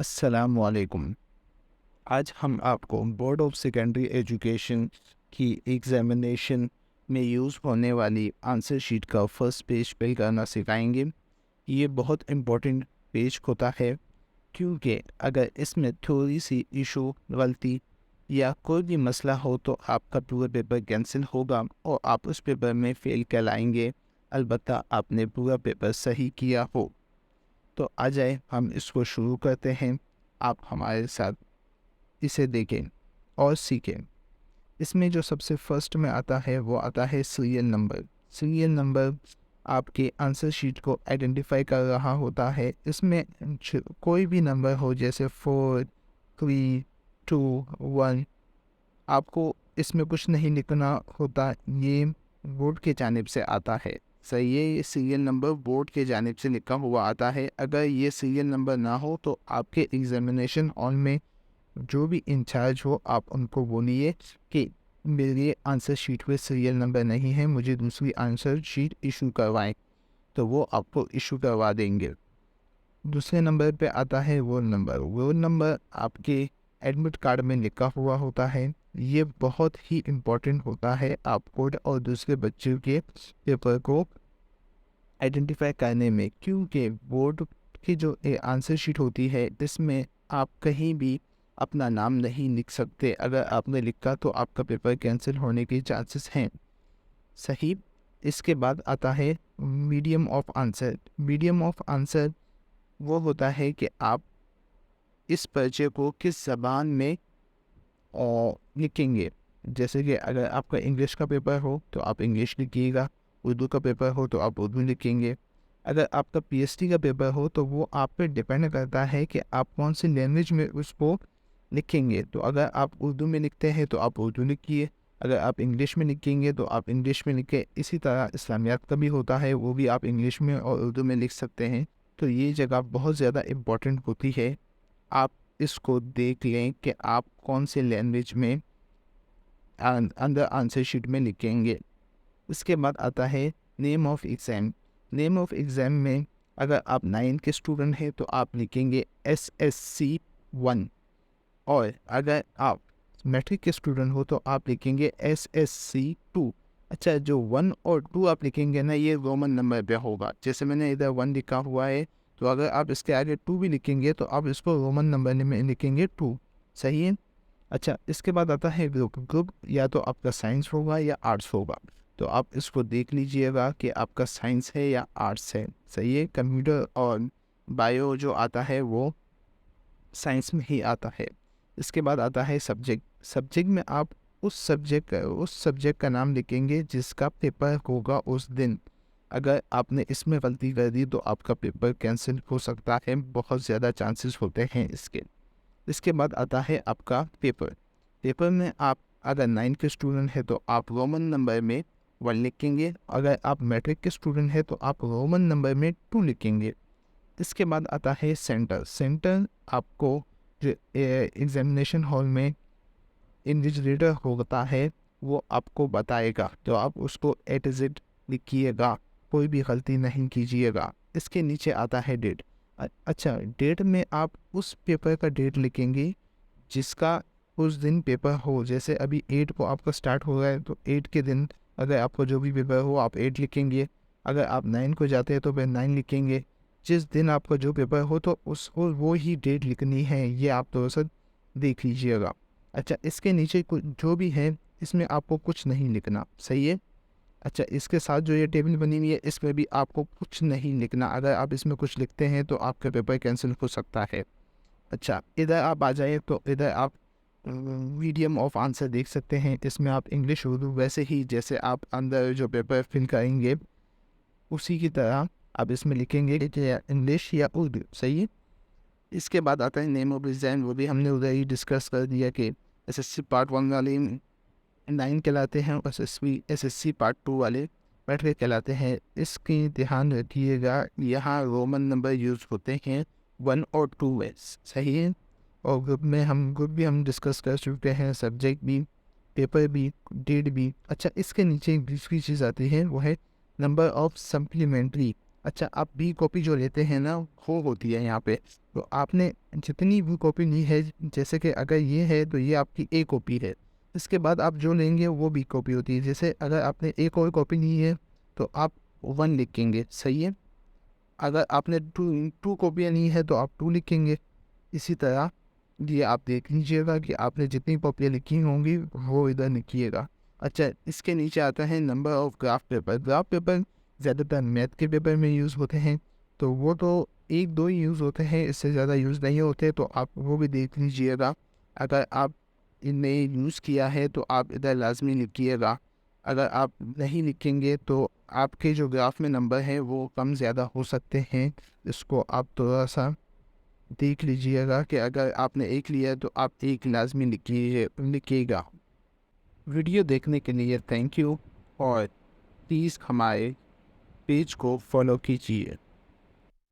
अस्सलामुअलैकुम। आज हम आपको बोर्ड ऑफ सेकेंडरी एजुकेशन की एग्ज़ामिनेशन में यूज़ होने वाली आंसर शीट का फर्स्ट पेज फिल करना सिखाएंगे। ये बहुत इम्पोर्टेंट पेज होता है क्योंकि अगर इसमें थोड़ी सी इशू, गलती या कोई भी मसला हो तो आपका पूरा पेपर कैंसिल होगा और आप उस पेपर में फ़ेल कहलाएंगे। अलबत्ता आपने पूरा पेपर सही किया हो। तो आ जाए हम इसको शुरू करते हैं। आप हमारे साथ इसे देखें और सीखें। इसमें जो सबसे फर्स्ट में आता है वो आता है सीरियल नंबर। सीरियल नंबर आपके आंसर शीट को आइडेंटिफाई कर रहा होता है। इसमें कोई भी नंबर हो जैसे 4, 3, 2, 1, आपको इसमें कुछ नहीं लिखना होता। ये बोर्ड के जानिब से आता है। सही है, ये सीरियल नंबर बोर्ड के जानिब से लिखा हुआ आता है। अगर ये सीरियल नंबर ना हो तो आपके एग्जामिनेशन हॉल में जो भी इंचार्ज हो आप उनको बोलिए कि मेरे आंसर शीट में सीरियल नंबर नहीं है, मुझे दूसरी आंसर शीट इशू करवाएं, तो वो आपको इशू करवा देंगे। दूसरे नंबर पे आता है वो नंबर आपके एडमिट कार्ड में लिखा हुआ होता है। ये बहुत ही इम्पोर्टेंट होता है आपको और दूसरे बच्चों के पेपर को आइडेंटिफाई करने में, क्योंकि बोर्ड की जो आंसर शीट होती है इसमें आप कहीं भी अपना नाम नहीं लिख सकते। अगर आपने लिखा तो आपका पेपर कैंसिल होने के चांसेस हैं। सही। इसके बाद आता है medium of answer. Medium of answer वो होता है कि आप इस पर्चे को किस ज़बान में लिखेंगे। जैसे कि अगर आपका इंग्लिश का पेपर हो तो आप इंग्लिश लिखिएगा, उर्दू का पेपर हो तो आप उर्दू लिखेंगे। अगर आपका पीएचडी का पेपर हो तो वो आप पे डिपेंड करता है कि आप कौन सी लैंग्वेज में उसको लिखेंगे। तो अगर आप उर्दू में लिखते हैं तो आप उर्दू लिखिए, अगर आप इंग्लिश में लिखेंगे तो आप इंग्लिश में लिखें। इसी तरह इस्लामियात का भी होता है, वो भी आप इंग्लिश में और उर्दू में लिख सकते हैं। तो ये जगह बहुत ज़्यादा इम्पोर्टेंट होती है। आप इसको देख लें कि आप कौन से लैंग्वेज में अंदर आंसर शीट में लिखेंगे। उसके बाद आता है name of exam. Name of exam में अगर आप 9 के स्टूडेंट हैं तो आप लिखेंगे SSC 1, और अगर आप मैट्रिक के स्टूडेंट हो तो आप लिखेंगे SSC 2। अच्छा, जो 1 और 2 आप लिखेंगे ना, ये रोमन नंबर पे होगा। जैसे मैंने इधर 1 लिखा हुआ है, तो अगर आप इसके आगे 2 भी लिखेंगे तो आप इसको रोमन नंबर में लिखेंगे 2। सही है। अच्छा, इसके बाद आता है ग्रुप। ग्रुप या तो आपका साइंस होगा या आर्ट्स होगा, तो आप इसको देख लीजिएगा कि आपका साइंस है या आर्ट्स है। सही है। कंप्यूटर और बायो जो आता है वो साइंस में ही आता है। इसके बाद आता है सब्जेक्ट। सब्जेक्ट में आप उस सब्जेक्ट का नाम लिखेंगे जिसका पेपर होगा उस दिन। अगर आपने इसमें गलती कर दी तो आपका पेपर कैंसिल हो सकता है, बहुत ज़्यादा चांसेस होते हैं इसके। इसके बाद आता है आपका पेपर। पेपर में आप अगर 9 के स्टूडेंट है तो आप रोमन नंबर में 1 लिखेंगे, अगर आप मैट्रिक के स्टूडेंट है तो आप रोमन नंबर में 2 लिखेंगे। इसके बाद आता है सेंटर। सेंटर आपको जो एग्जामिनेशन हॉल में इन्विजिलेटर होता है वो आपको बताएगा, तो आप उसको A to Z लिखिएगा, कोई भी गलती नहीं कीजिएगा। इसके नीचे आता है डेट। अच्छा, डेट में आप उस पेपर का डेट लिखेंगे जिसका उस दिन पेपर हो। जैसे अभी 8 को आपका स्टार्ट हो रहा है तो 8 के दिन अगर आपका जो भी पेपर हो आप 8 लिखेंगे। अगर आप 9 को जाते हैं तो फिर 9 लिखेंगे। जिस दिन आपका जो पेपर हो तो उसको वो ही डेट लिखनी है, ये आप थोड़ा सा देख लीजिएगा। अच्छा, इसके नीचे कुछ जो भी है इसमें आपको कुछ नहीं लिखना। सही है। अच्छा, इसके साथ जो ये टेबल बनी हुई है इसमें भी आपको कुछ नहीं लिखना। अगर आप इसमें कुछ लिखते हैं तो आपका पेपर कैंसिल हो सकता है। अच्छा, इधर आप आ जाइए तो इधर आप मीडियम ऑफ आंसर देख सकते हैं। इसमें आप इंग्लिश उर्दू वैसे ही जैसे आप अंदर जो पेपर फिल करेंगे उसी की तरह आप इसमें लिखेंगे कि या इंग्लिश या उर्दू। सही है। इसके बाद आता है नेम ऑफ एग्जाम। वो भी हमने उधर ही डिस्कस कर दिया कि SSC पार्ट 1 वाले 9 कहलाते हैं, और SSC पार्ट 2 वाले मैट्रिक कहलाते हैं। इसकी ध्यान रखिएगा, यहाँ रोमन नंबर यूज़ होते हैं 1 और 2 में। सही है। और ग्रुप भी हम डिस्कस कर चुके हैं, सब्जेक्ट भी, पेपर भी, डेट भी। अच्छा, इसके नीचे एक दूसरी चीज़ आती है, वो है नंबर ऑफ सप्लीमेंट्री। अच्छा, आप बी कॉपी जो लेते हैं ना, वो होती है यहाँ पे तो आपने जितनी भी कॉपी ली है, जैसे कि अगर ये है तो ये आपकी ए कॉपी है, इसके बाद आप जो लेंगे वो बी कॉपी होती है। जैसे अगर आपने एक और कॉपी ली है तो आप 1 लिखेंगे, सही है। अगर आपने टू कॉपियाँ ली है तो आप 2 लिखेंगे। इसी तरह ये आप देख लीजिएगा कि आपने जितनी कॉपियाँ लिखी होंगी वो इधर लिखिएगा। अच्छा, इसके नीचे आता है number of graph paper. Graph paper ज़्यादातर मैथ के पेपर में यूज़ होते हैं, तो वो तो 1-2 ही यूज़ होते हैं, इससे ज़्यादा यूज़ नहीं होते, तो आप वो भी देख लीजिएगा। अगर आप इनमें यूज़ किया है तो आप इधर लाज़मी लिखिएगा। अगर आप नहीं लिखेंगे तो आपके जो ग्राफ में नंबर हैं वो कम ज़्यादा हो सकते हैं। इसको आप थोड़ा-सा देख लीजिएगा कि अगर आपने 1 लिया है तो आप 1 लाज़मी लिखिएगा। वीडियो देखने के लिए थैंक यू, और प्लीज़ हमारे पेज को फॉलो कीजिए।